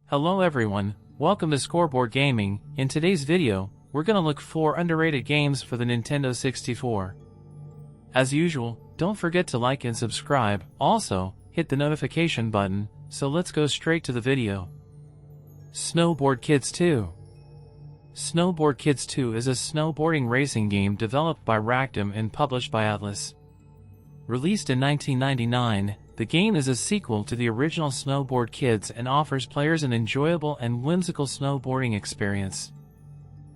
Hello everyone, welcome to Scoreboard Gaming. In today's video, we're gonna look for underrated games for the Nintendo 64. As usual, don't forget to like and subscribe, also, hit the notification button, so let's go straight to the video. Snowboard Kids 2. Snowboard Kids 2 is a snowboarding racing game developed by Rackham and published by Atlas. Released in 1999, the game is a sequel to the original Snowboard Kids and offers players an enjoyable and whimsical snowboarding experience.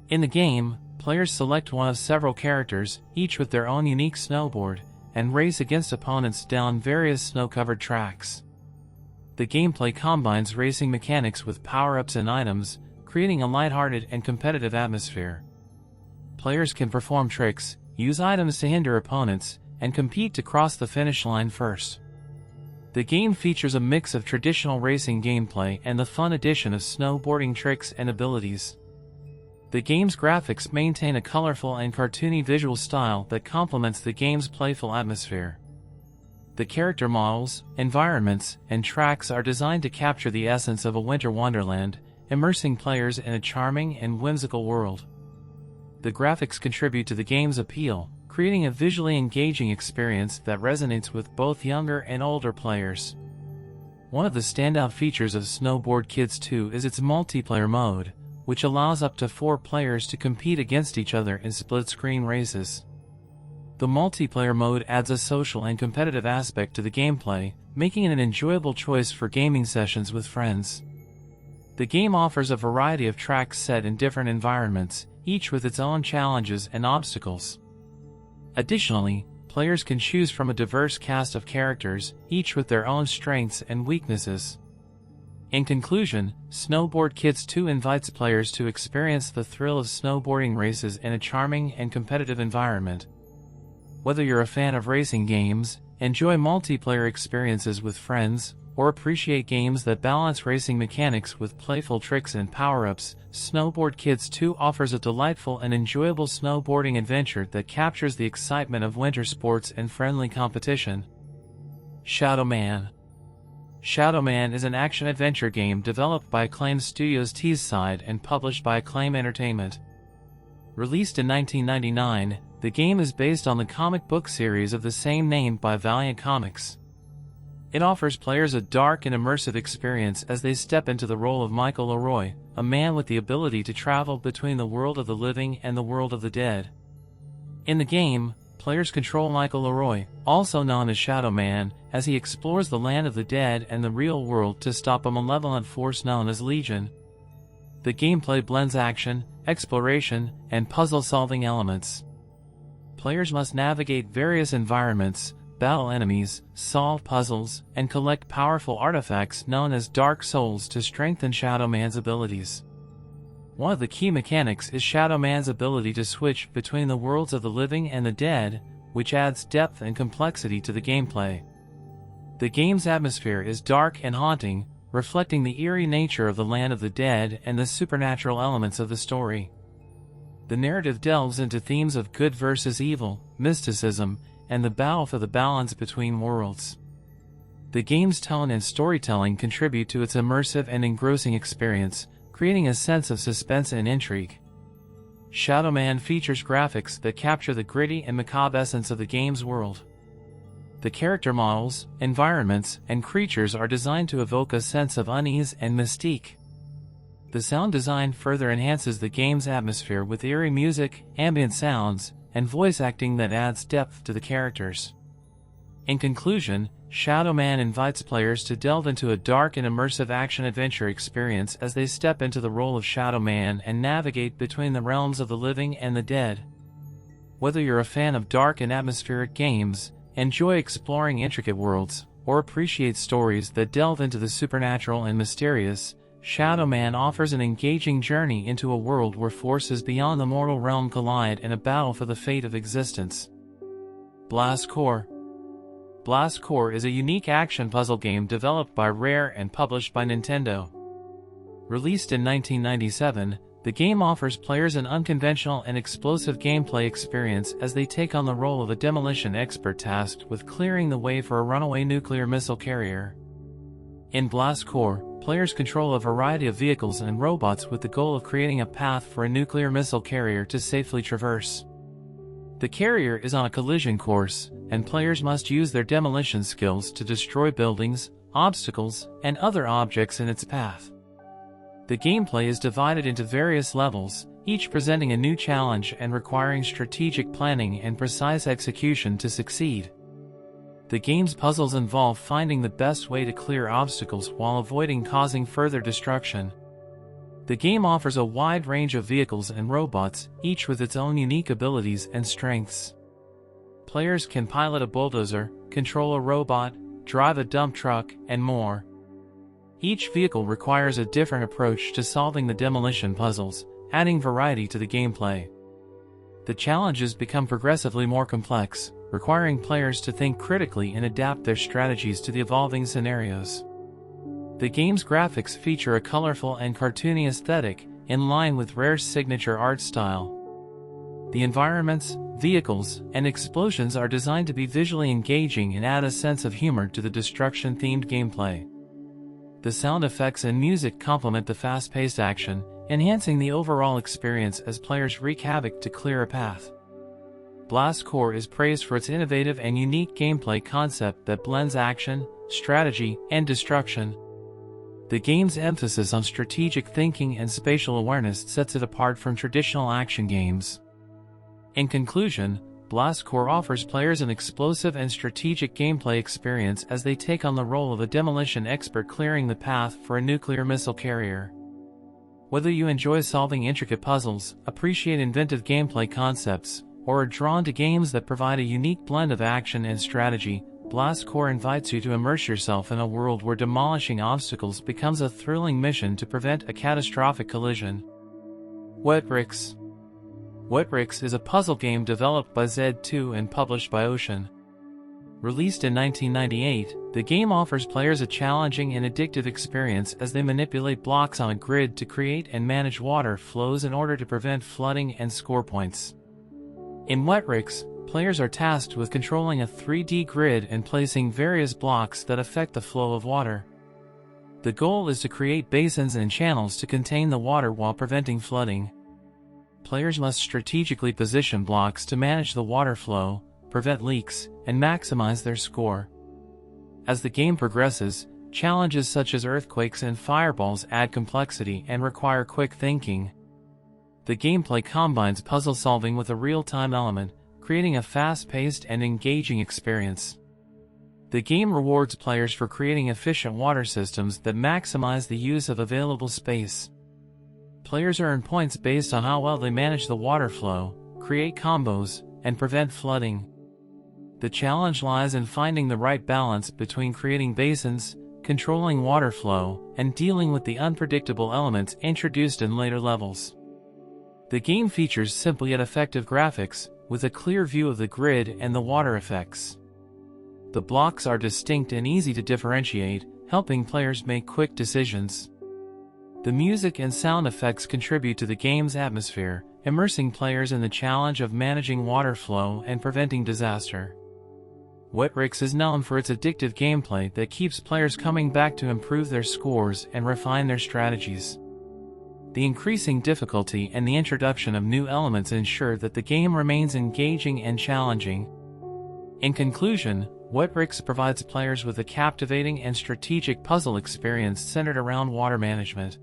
In the game, players select one of several characters, each with their own unique snowboard, and race against opponents down various snow-covered tracks. The gameplay combines racing mechanics with power-ups and items, creating a lighthearted and competitive atmosphere. Players can perform tricks, use items to hinder opponents, and compete to cross the finish line first. The game features a mix of traditional racing gameplay and the fun addition of snowboarding tricks and abilities. The game's graphics maintain a colorful and cartoony visual style that complements the game's playful atmosphere. The character models, environments, and tracks are designed to capture the essence of a winter wonderland, immersing players in a charming and whimsical world. The graphics contribute to the game's appeal, creating a visually engaging experience that resonates with both younger and older players. One of the standout features of Snowboard Kids 2 is its multiplayer mode, which allows up to 4 players to compete against each other in split-screen races. The multiplayer mode adds a social and competitive aspect to the gameplay, making it an enjoyable choice for gaming sessions with friends. The game offers a variety of tracks set in different environments, each with its own challenges and obstacles. Additionally, players can choose from a diverse cast of characters, each with their own strengths and weaknesses. In conclusion, Snowboard Kids 2 invites players to experience the thrill of snowboarding races in a charming and competitive environment. Whether you're a fan of racing games, enjoy multiplayer experiences with friends, or appreciate games that balance racing mechanics with playful tricks and power-ups, Snowboard Kids 2 offers a delightful and enjoyable snowboarding adventure that captures the excitement of winter sports and friendly competition. Shadow Man. Shadow Man is an action-adventure game developed by Acclaim Studios' Teesside and published by Acclaim Entertainment. Released in 1999, the game is based on the comic book series of the same name by Valiant Comics. It offers players a dark and immersive experience as they step into the role of Michael Leroy, a man with the ability to travel between the world of the living and the world of the dead. In the game, players control Michael Leroy, also known as Shadow Man, as he explores the land of the dead and the real world to stop a malevolent force known as Legion. The gameplay blends action, exploration, and puzzle-solving elements. Players must navigate various environments, battle enemies, solve puzzles, and collect powerful artifacts known as Dark Souls to strengthen Shadow Man's abilities. One of the key mechanics is Shadow Man's ability to switch between the worlds of the living and the dead, which adds depth and complexity to the gameplay. The game's atmosphere is dark and haunting, reflecting the eerie nature of the land of the dead and the supernatural elements of the story. The narrative delves into themes of good versus evil, mysticism, and the battle for the balance between worlds. The game's tone and storytelling contribute to its immersive and engrossing experience, creating a sense of suspense and intrigue. Shadow Man features graphics that capture the gritty and macabre essence of the game's world. The character models, environments, and creatures are designed to evoke a sense of unease and mystique. The sound design further enhances the game's atmosphere with eerie music, ambient sounds, and voice acting that adds depth to the characters. In conclusion, Shadow Man invites players to delve into a dark and immersive action-adventure experience as they step into the role of Shadow Man and navigate between the realms of the living and the dead. Whether you're a fan of dark and atmospheric games, enjoy exploring intricate worlds, or appreciate stories that delve into the supernatural and mysterious, Shadow Man offers an engaging journey into a world where forces beyond the mortal realm collide in a battle for the fate of existence. Blast Corps. Blast Corps is a unique action puzzle game developed by Rare and published by Nintendo. Released in 1997, the game offers players an unconventional and explosive gameplay experience as they take on the role of a demolition expert tasked with clearing the way for a runaway nuclear missile carrier. In Blast Corps, players control a variety of vehicles and robots with the goal of creating a path for a nuclear missile carrier to safely traverse. The carrier is on a collision course, and players must use their demolition skills to destroy buildings, obstacles, and other objects in its path. The gameplay is divided into various levels, each presenting a new challenge and requiring strategic planning and precise execution to succeed. The game's puzzles involve finding the best way to clear obstacles while avoiding causing further destruction. The game offers a wide range of vehicles and robots, each with its own unique abilities and strengths. Players can pilot a bulldozer, control a robot, drive a dump truck, and more. Each vehicle requires a different approach to solving the demolition puzzles, adding variety to the gameplay. The challenges become progressively more complex, requiring players to think critically and adapt their strategies to the evolving scenarios. The game's graphics feature a colorful and cartoony aesthetic, in line with Rare's signature art style. The environments, vehicles, and explosions are designed to be visually engaging and add a sense of humor to the destruction-themed gameplay. The sound effects and music complement the fast-paced action, enhancing the overall experience as players wreak havoc to clear a path. Blast Corps is praised for its innovative and unique gameplay concept that blends action, strategy, and destruction. The game's emphasis on strategic thinking and spatial awareness sets it apart from traditional action games. In conclusion, Blast Corps offers players an explosive and strategic gameplay experience as they take on the role of a demolition expert clearing the path for a nuclear missile carrier. Whether you enjoy solving intricate puzzles, appreciate inventive gameplay concepts, or are drawn to games that provide a unique blend of action and strategy, Blast Corps invites you to immerse yourself in a world where demolishing obstacles becomes a thrilling mission to prevent a catastrophic collision. Wetrix. Wetrix is a puzzle game developed by Z2 and published by Ocean. Released in 1998, the game offers players a challenging and addictive experience as they manipulate blocks on a grid to create and manage water flows in order to prevent flooding and score points. In Wetrix, players are tasked with controlling a 3D grid and placing various blocks that affect the flow of water. The goal is to create basins and channels to contain the water while preventing flooding. Players must strategically position blocks to manage the water flow, prevent leaks, and maximize their score. As the game progresses, challenges such as earthquakes and fireballs add complexity and require quick thinking. The gameplay combines puzzle solving with a real-time element, creating a fast-paced and engaging experience. The game rewards players for creating efficient water systems that maximize the use of available space. Players earn points based on how well they manage the water flow, create combos, and prevent flooding. The challenge lies in finding the right balance between creating basins, controlling water flow, and dealing with the unpredictable elements introduced in later levels. The game features simple yet effective graphics, with a clear view of the grid and the water effects. The blocks are distinct and easy to differentiate, helping players make quick decisions. The music and sound effects contribute to the game's atmosphere, immersing players in the challenge of managing water flow and preventing disaster. Wetrix is known for its addictive gameplay that keeps players coming back to improve their scores and refine their strategies. The increasing difficulty and the introduction of new elements ensure that the game remains engaging and challenging. In conclusion, Wetrix provides players with a captivating and strategic puzzle experience centered around water management.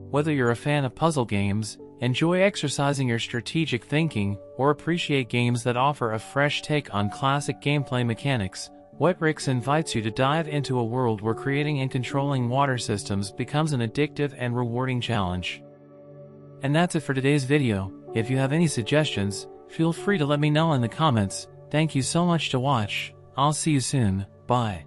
Whether you're a fan of puzzle games, enjoy exercising your strategic thinking, or appreciate games that offer a fresh take on classic gameplay mechanics, Wetrix invites you to dive into a world where creating and controlling water systems becomes an addictive and rewarding challenge. And that's it for today's video. If you have any suggestions, feel free to let me know in the comments. Thank you so much to watch. I'll see you soon. Bye.